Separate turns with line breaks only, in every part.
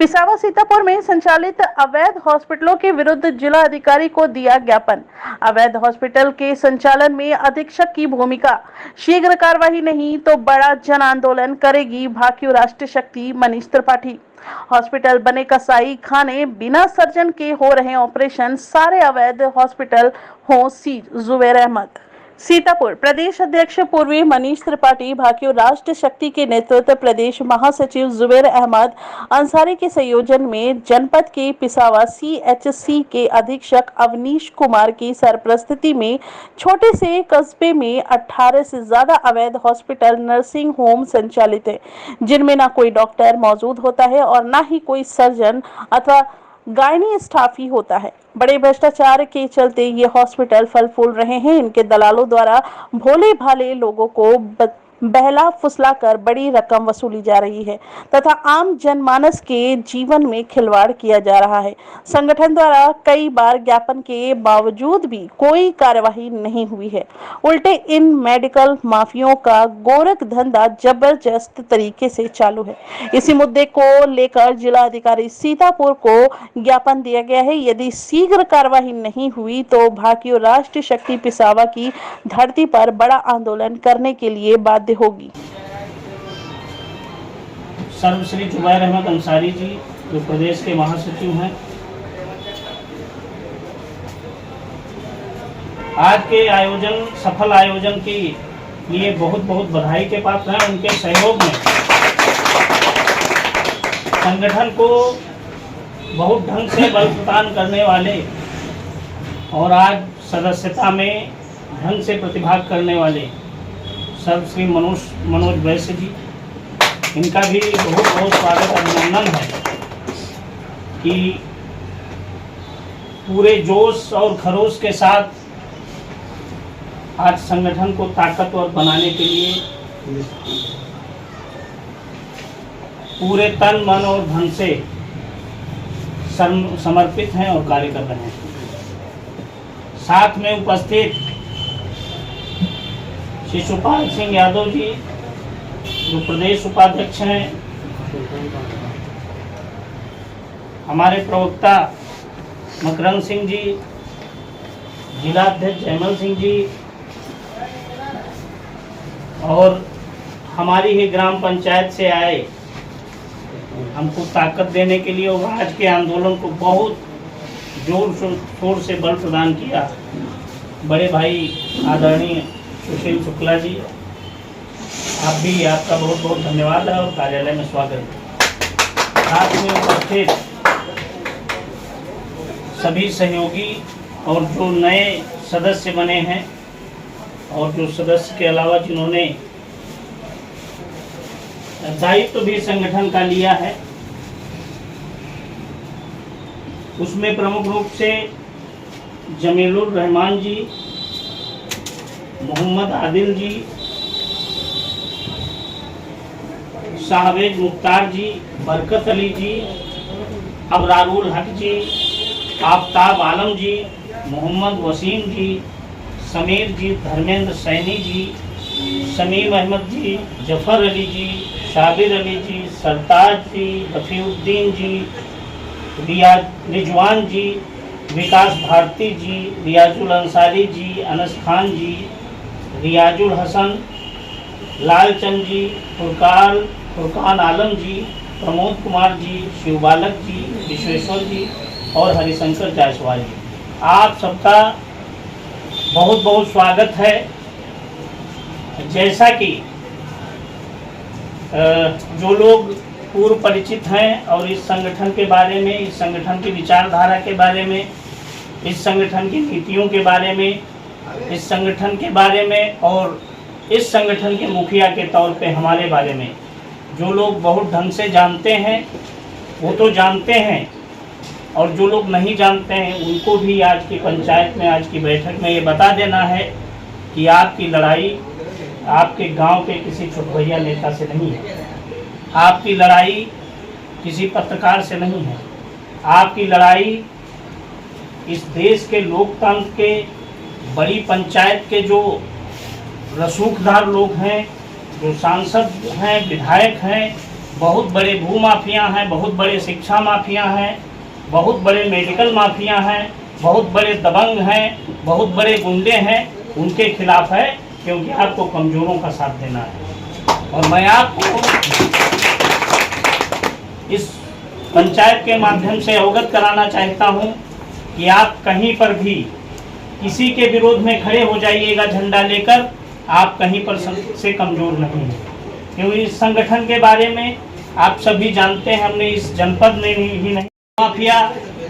पिसावा सीतापुर में संचालित अवैध हॉस्पिटलों के विरुद्ध जिला अधिकारी को दिया ज्ञापन। अवैध हॉस्पिटल के संचालन में अधीक्षक की भूमिका, शीघ्र कार्रवाई नहीं तो बड़ा जन आंदोलन करेगी भाकियू राष्ट्रीय शक्ति मनीष त्रिपाठी। हॉस्पिटल बने कसाई खाने, बिना सर्जन के हो रहे ऑपरेशन, सारे अवैध हॉस्पिटल हो सीज। जुबैर अहमद। सीतापुर प्रदेश अध्यक्ष पूर्वी मनीष त्रिपाठी, भाकियू राष्ट्र शक्ति के नेतृत्व प्रदेश महासचिव जुबैर अहमद अंसारी के संयोजन में जनपद के पिसावा CHC के अधीक्षक अवनीश कुमार की सरप्रस्तिति में छोटे से कस्बे में 18 से ज्यादा अवैध हॉस्पिटल, नर्सिंग होम संचालित है, जिनमें ना कोई डॉक्टर मौजूद होता है और ना ही कोई सर्जन अथवा गायनी स्टाफ ही होता है। बड़े भ्रष्टाचार के चलते ये हॉस्पिटल फल फूल रहे हैं। इनके दलालों द्वारा भोले भाले लोगों को बहला फुसला कर बड़ी रकम वसूली जा रही है तथा आम जनमानस के जीवन में खिलवाड़ किया जा रहा है। संगठन द्वारा कई बार ज्ञापन के बावजूद भी कोई कार्यवाही नहीं हुई है। उल्टे इन मेडिकल माफियों का गोरख धंधा जबरदस्त तरीके से चालू है। इसी मुद्दे को लेकर जिला अधिकारी सीतापुर को ज्ञापन दिया गया है। यदि शीघ्र कार्यवाही नहीं हुई तो भाकियू राष्ट्रीय शक्ति पिसावा की धरती पर बड़ा आंदोलन करने के लिए बाध्य होगी।
सर्वश्री जुबैर अहमद अंसारी जी, जो प्रदेश के महासचिव हैं, आज के आयोजन, सफल आयोजन के लिए बहुत बहुत बधाई के पात्र हैं। उनके सहयोग में संगठन को बहुत ढंग से बल प्रदान करने वाले और आज सदस्यता में ढंग से प्रतिभाग करने वाले सर्वश्री मनोज वैश्य जी, इनका भी बहुत बहुत स्वागत, अभिनंदन है कि पूरे जोश और खरोश के साथ आज संगठन को ताकतवर बनाने के लिए पूरे तन मन और धन से समर्पित हैं और कार्य कर रहे हैं। साथ में उपस्थित शिशुपाल सिंह यादव जी, जो प्रदेश उपाध्यक्ष हैं, हमारे प्रवक्ता मकरंद सिंह जी, जिला अध्यक्ष जयमल सिंह जी और हमारी ही ग्राम पंचायत से आए हमको ताकत देने के लिए और आज के आंदोलन को बहुत जोर शोर से बल प्रदान किया। बड़े भाई आदरणीय सुशील शुक्ला जी, आप भी, आपका बहुत बहुत धन्यवाद है और कार्यालय में स्वागत है। साथ में उपस्थित सभी सहयोगी और जो नए सदस्य बने हैं और जो सदस्य के अलावा जिन्होंने दायित्व भी संगठन का लिया है, उसमें प्रमुख रूप से जमीलुर रहमान जी, मोहम्मद आदिल जी, शाहवेज मुख्तार जी, बरकत अली जी, अबरारुल हक जी, आफ्ताब आलम जी, मोहम्मद वसीम जी, समीर जी, धर्मेंद्र सैनी जी, शमीम अहमद जी, जफर अली जी, शाबिर अली जी, सरताज जी, रफ़ीउद्दीन जी, रिजवान जी, विकास भारती जी, रियाजुल अंसारी जी, अनस खान जी, रियाजुल हसन, लालचंद जी, फुरकान आलम जी, प्रमोद कुमार जी, शिवबालक जी, विश्वेश्वर जी और हरिशंकर जायसवाल जी, आप सबका बहुत बहुत स्वागत है। जैसा कि जो लोग पूर्व परिचित हैं और इस संगठन के बारे में, इस संगठन की विचारधारा के बारे में, इस संगठन की नीतियों के बारे में, इस संगठन के बारे में और इस संगठन के मुखिया के तौर पे हमारे बारे में जो लोग बहुत ढंग से जानते हैं वो तो जानते हैं, और जो लोग नहीं जानते हैं उनको भी आज की पंचायत में, आज की बैठक में ये बता देना है कि आपकी लड़ाई आपके गांव के किसी छुटभैया नेता से नहीं है, आपकी लड़ाई किसी पत्रकार से नहीं है, आपकी लड़ाई इस देश के लोकतंत्र के, बड़ी पंचायत के जो रसूखदार लोग हैं, जो सांसद हैं, विधायक हैं, बहुत बड़े भू माफिया हैं, बहुत बड़े शिक्षा माफिया हैं, बहुत बड़े मेडिकल माफिया हैं, बहुत बड़े दबंग हैं, बहुत बड़े गुंडे हैं, उनके खिलाफ है, क्योंकि आपको कमजोरों का साथ देना है। और मैं आपको इस पंचायत के माध्यम से अवगत कराना चाहता हूं कि आप कहीं पर भी किसी के विरोध में खड़े हो जाइएगा झंडा लेकर, आप कहीं पर से कमजोर नहीं हैं, क्योंकि इस संगठन के बारे में आप सभी जानते हैं। हमने इस जनपद में ही नहीं, माफिया,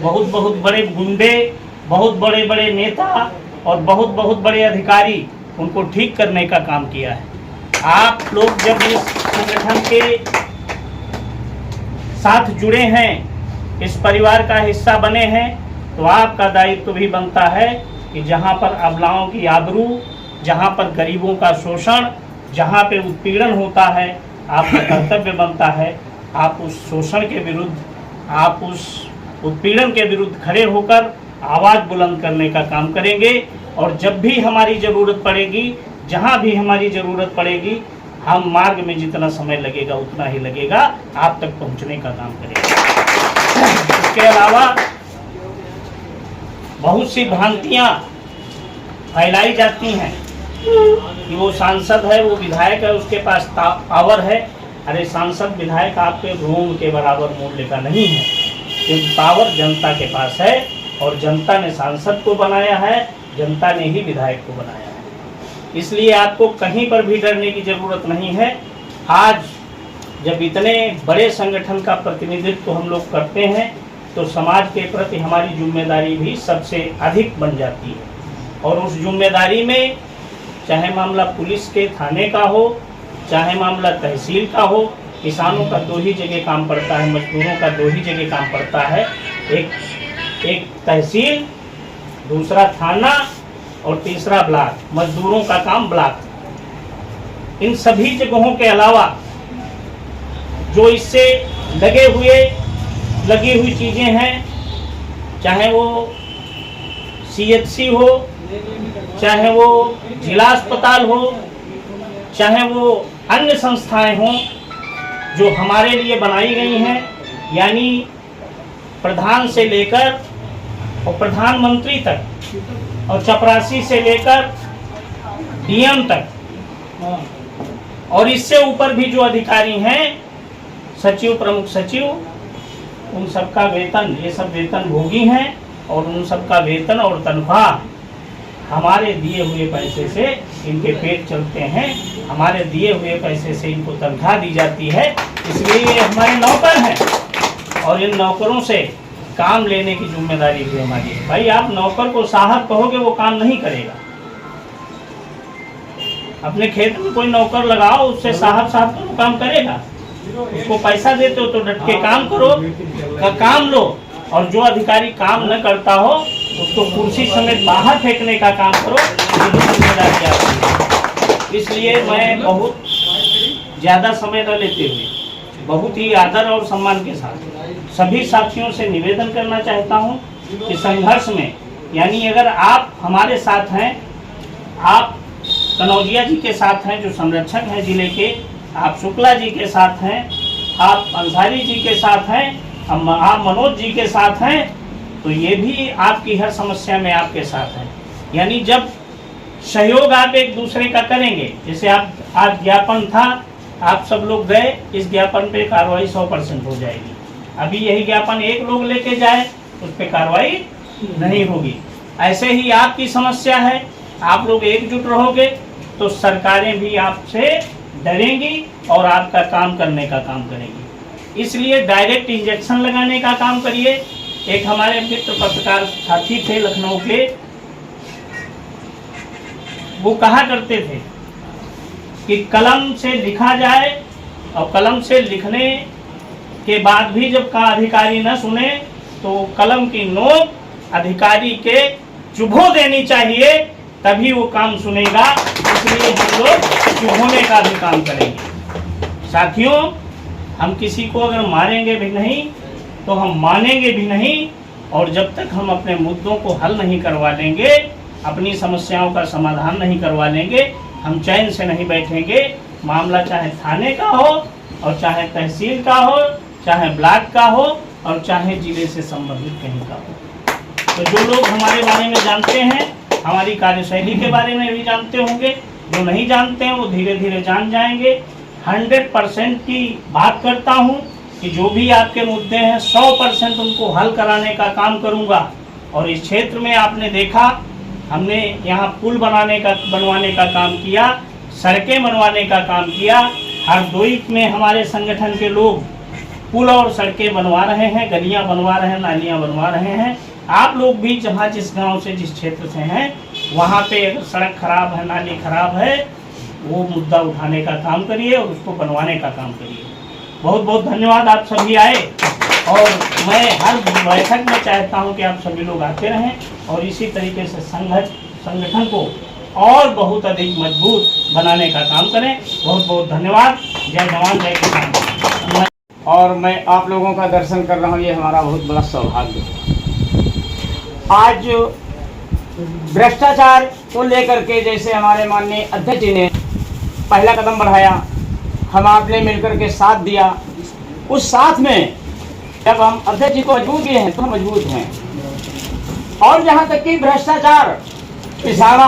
बहुत बहुत बड़े गुंडे, बहुत बड़े बड़े नेता और बहुत बहुत बड़े अधिकारी, उनको ठीक करने का काम किया है। आप लोग जब इस संगठन के साथ जुड़े हैं, इस परिवार का हिस्सा बने हैं, तो आपका दायित्व भी बनता है कि जहां पर अबलाओं की आबरू, जहां पर गरीबों का शोषण, जहां पे उत्पीड़न होता है, आपका कर्तव्य बनता है आप उस शोषण के विरुद्ध, आप उस उत्पीड़न के विरुद्ध खड़े होकर आवाज़ बुलंद करने का काम करेंगे। और जब भी हमारी ज़रूरत पड़ेगी, जहां भी हमारी ज़रूरत पड़ेगी, हम मार्ग में जितना समय लगेगा उतना ही लगेगा, आप तक पहुंचने का काम करेंगे। इसके अलावा बहुत सी भ्रांतियां फैलाई जाती हैं कि वो सांसद है, वो विधायक है, उसके पास पावर है। अरे सांसद विधायक आपके रोम के बराबर मूल्य का नहीं है, क्योंकि पावर जनता के पास है और जनता ने सांसद को बनाया है, जनता ने ही विधायक को बनाया है। इसलिए आपको कहीं पर भी डरने की जरूरत नहीं है। आज जब इतने बड़े संगठन का प्रतिनिधित्व हम लोग करते हैं, तो समाज के प्रति हमारी जिम्मेदारी भी सबसे अधिक बन जाती है। और उस जिम्मेदारी में चाहे मामला पुलिस के थाने का हो, चाहे मामला तहसील का हो, किसानों का दो ही जगह काम पड़ता है, मजदूरों का दो ही जगह काम पड़ता है, एक तहसील, दूसरा थाना और तीसरा ब्लॉक, मजदूरों का काम ब्लॉक। इन सभी जगहों के अलावा जो इससे लगी हुई चीज़ें हैं, चाहे वो CHC हो, चाहे वो जिला अस्पताल हो, चाहे वो अन्य संस्थाएं हों जो हमारे लिए बनाई गई हैं, यानी प्रधान से लेकर और प्रधानमंत्री तक और चपरासी से लेकर DM तक, और इससे ऊपर भी जो अधिकारी हैं, सचिव, प्रमुख सचिव, उन सबका वेतन, ये सब वेतन भोगी हैं और उन सबका वेतन और तनख्वाह हमारे दिए हुए पैसे से इनके पेट चलते हैं, हमारे दिए हुए पैसे से इनको तनख्वाह दी जाती है। इसलिए ये हमारे नौकर हैं और इन नौकरों से काम लेने की जिम्मेदारी भी हमारी है। भाई आप नौकर को साहब कहोगे, वो काम नहीं करेगा। अपने खेत में कोई नौकर लगाओ, उससे साहब तो वो काम करेगा। उसको पैसा देते हो तो डट के काम करो, काम लो, और जो अधिकारी काम न करता हो उसको कुर्सी समेत बाहर फेंकने का काम करो। ये जिम्मेदारी आपकी। इसलिए मैं बहुत ज़्यादा समय न लेते हुए बहुत ही आदर और सम्मान के साथ सभी साथियों से निवेदन करना चाहता हूं कि संघर्ष में, यानी अगर आप हमारे साथ हैं, आप कनौजिया जी के साथ हैं जो संरक्षक हैं जिले के, आप शुक्ला जी के साथ हैं, आप अंसारी जी के साथ हैं, आप मनोज जी के साथ हैं, तो ये भी आपकी हर समस्या में आपके साथ हैं। यानी जब सहयोग आप एक दूसरे का करेंगे, जैसे आप आज ज्ञापन था, आप सब लोग गए, इस ज्ञापन पे कार्रवाई 100% हो जाएगी। अभी यही ज्ञापन एक लोग लेके जाए, उस पर कार्रवाई नहीं होगी। ऐसे ही आपकी समस्या है, आप लोग एकजुट रहोगे तो सरकारें भी आपसे डरेंगी और आपका काम करने का काम करेंगी। इसलिए डायरेक्ट इंजेक्शन लगाने का काम करिए। एक हमारे मित्र पत्रकार साथी थे लखनऊ के, वो कहा करते थे कि कलम से लिखा जाए, और कलम से लिखने के बाद भी जब का अधिकारी न सुने तो कलम की नोक अधिकारी के चुभो देनी चाहिए, तभी वो काम सुनेगा। इसलिए हम लोग चुभोने का भी काम करेंगे। साथियों, हम किसी को अगर मारेंगे भी नहीं तो हम मानेंगे भी नहीं, और जब तक हम अपने मुद्दों को हल नहीं करवा लेंगे, अपनी समस्याओं का समाधान नहीं करवा लेंगे, हम चैन से नहीं बैठेंगे। मामला चाहे थाने का हो, और चाहे तहसील का हो, चाहे ब्लॉक का हो और चाहे जिले से संबंधित कहीं का हो। तो जो लोग हमारे बारे में जानते हैं, हमारी कार्यशैली के बारे में भी जानते होंगे, जो नहीं जानते हैं वो धीरे धीरे जान जाएंगे। 100% की बात करता हूँ कि जो भी आपके मुद्दे हैं 100% उनको हल कराने का काम करूँगा। और इस क्षेत्र में आपने देखा, हमने यहाँ पुल बनवाने का काम किया, सड़कें बनवाने का काम किया। हरदोई में हमारे संगठन के लोग पुल और सड़कें बनवा रहे हैं, गलियाँ बनवा रहे हैं, नालियाँ बनवा रहे हैं। आप लोग भी जहाँ जिस गांव से, जिस क्षेत्र से हैं, वहाँ पे अगर सड़क खराब है, नाली खराब है, वो मुद्दा उठाने का काम करिए और उसको बनवाने का काम करिए। बहुत बहुत धन्यवाद, आप सभी आए। और मैं हर बैठक में चाहता हूं कि आप सभी लोग आते रहें और इसी तरीके से संगठन को और बहुत अधिक मजबूत बनाने का काम करें। बहुत बहुत धन्यवाद। जय जवान जय किसान।
और मैं आप लोगों का दर्शन कर रहा हूँ, ये हमारा बहुत बड़ा सौभाग्य है। आज भ्रष्टाचार को लेकर के जैसे हमारे माननीय अध्यक्ष जी ने पहला कदम बढ़ाया, हम आपने मिलकर के साथ दिया। उस साथ में जब हम अध्यक्ष जी को मजबूत किए हैं तो हम मजबूत हैं। और जहाँ तक कि भ्रष्टाचार पिसाना,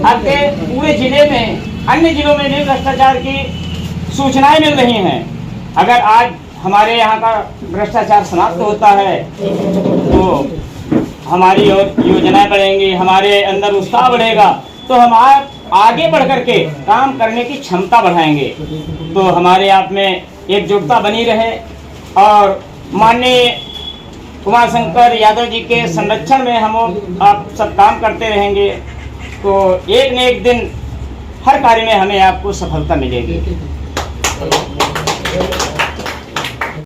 आपके पूरे जिले में, अन्य जिलों में भी भ्रष्टाचार की सूचनाएं मिल रही हैं। अगर आज हमारे यहाँ का भ्रष्टाचार समाप्त होता है तो हमारी और योजनाएं बढ़ेंगी, हमारे अंदर उत्साह बढ़ेगा, तो हम आगे बढ़ करके काम करने की क्षमता बढ़ाएंगे। तो हमारे आप में एकजुटता बनी रहे और माननीय कुमार शंकर यादव जी के संरक्षण में हम आप सब काम करते रहेंगे, तो एक न एक दिन हर कार्य में हमें आपको सफलता मिलेगी।